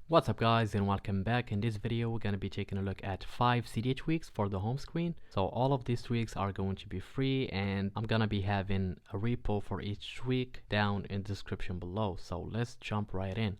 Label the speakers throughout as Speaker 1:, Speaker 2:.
Speaker 1: What's up guys, and welcome back. In this video we're going to be taking a look at 5 Cydia tweaks for the home screen. So all of these tweaks are going to be free, and I'm going to be having a repo for each tweak down in the description below. So let's jump right in.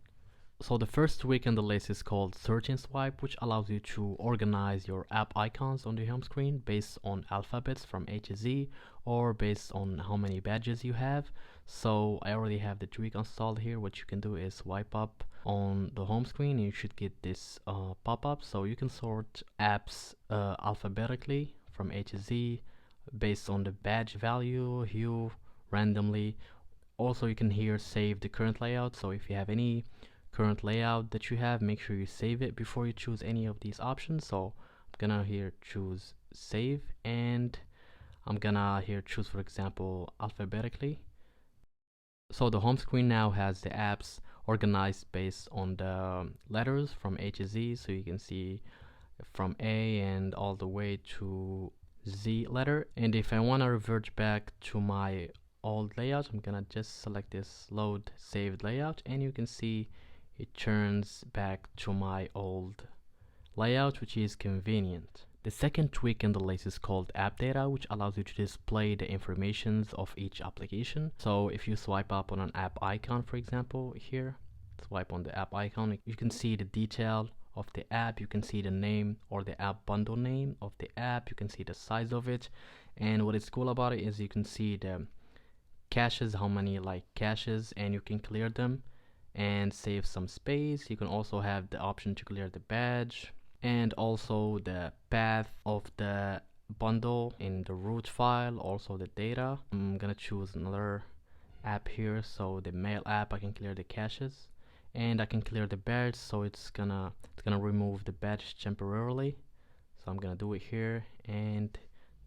Speaker 1: So the first tweak in the list is called SortingSwipe, which allows you to organize your app icons on the home screen based on alphabets from A to Z, or based on how many badges you have. So I already have the tweak installed here. What you can do is swipe up on the home screen and you should get this pop-up. So you can sort apps alphabetically from A to Z based on the badge value, hue, randomly. Also you can here save the current layout. So if you have any current layout that you have, make sure you save it before you choose any of these options. So I'm gonna here choose save, and I'm gonna here choose, for example, alphabetically. So the home screen now has the apps organized based on the letters from A to Z, so you can see from A and all the way to Z letter. And if I want to revert back to my old layout, I'm gonna just select this load saved layout, and you can see it turns back to my old layout, which is convenient. The second tweak in the list is called AppData, which allows you to display the informations of each application. So if you swipe up on an app icon, for example, here, swipe on the app icon, you can see the detail of the app, you can see the name or the app bundle name of the app, you can see the size of it. And what is cool about it is you can see the caches, how many caches, and you can clear them and save some space. You can also have the option to clear the badge, and also the path of the bundle in the root file, also the data. I'm gonna choose another app here, so the mail app, I can clear the caches, and I can clear the badge, so it's gonna remove the badge temporarily. So I'm gonna do it here, and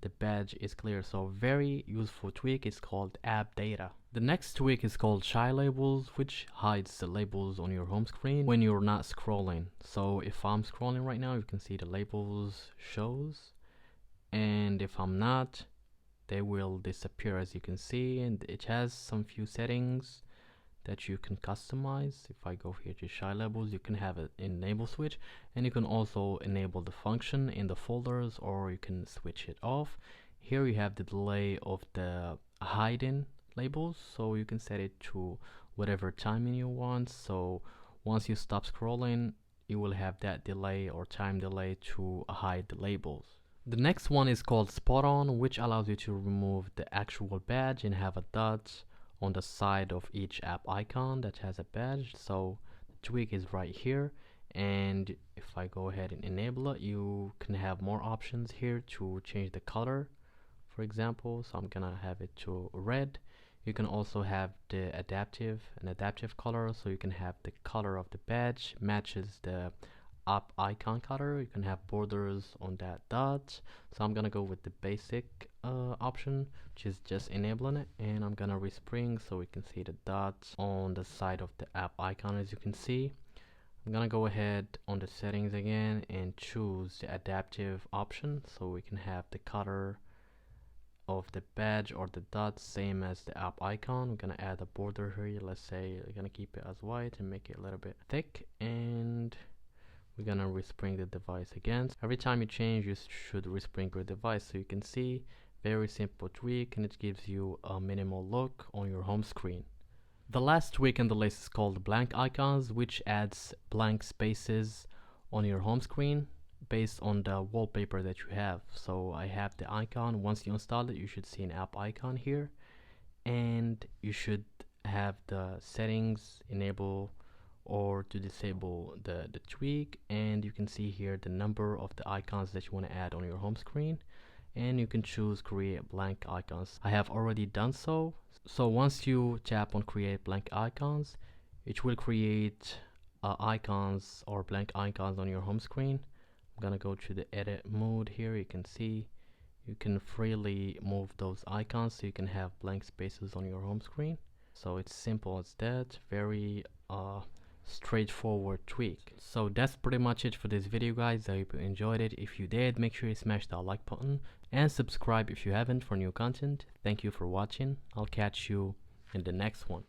Speaker 1: the badge is clear. So very useful tweak. It's called AppData. The next tweak is called ShyLabels, which hides the labels on your home screen when you're not scrolling. So if I'm scrolling right now, you can see the labels shows, and if I'm not, they will disappear, as you can see. And it has some few settings that you can customize. If I go here to ShyLabels, you can have it enable switch, and you can also enable the function in the folders, or you can switch it off. Here you have the delay of the hiding labels, so you can set it to whatever timing you want. So once you stop scrolling, you will have that delay or time delay to hide the labels. The next one is called SpotOn, which allows you to remove the actual badge and have a dot on the side of each app icon that has a badge. So the tweak is right here, and if I go ahead and enable it, you can have more options here to change the color, for example. So I'm gonna have it to red. You can also have the an adaptive color, so you can have the color of the badge matches the app icon color. You can have borders on that dot. So I'm gonna go with the basic option, which is just enabling it, and I'm gonna respring so we can see the dots on the side of the app icon. As you can see, I'm gonna go ahead on the settings again and choose the adaptive option, so we can have the color of the badge or the dots same as the app icon. We're gonna add a border here. Let's say we're gonna keep it as white and make it a little bit thick, and we're gonna respring the device again. Every time you change, you should respring your device. So you can see, very simple tweak, and it gives you a minimal look on your home screen. The last tweak in the list is called blank icons, which adds blank spaces on your home screen based on the wallpaper that you have. So I have the icon. Once you install it, you should see an app icon here, and you should have the settings enable or to disable the tweak, and you can see here the number of the icons that you want to add on your home screen, and you can choose create blank icons. I have already done so. So once you tap on create blank icons, it will create icons or blank icons on your home screen. I'm gonna go to the edit mode here. You can see you can freely move those icons, so you can have blank spaces on your home screen. So it's simple as that. Very straightforward tweak. So that's pretty much it for this video, guys. I hope you enjoyed it. If you did, make sure you smash that like button and subscribe if you haven't for new content. Thank you for watching. I'll catch you in the next one.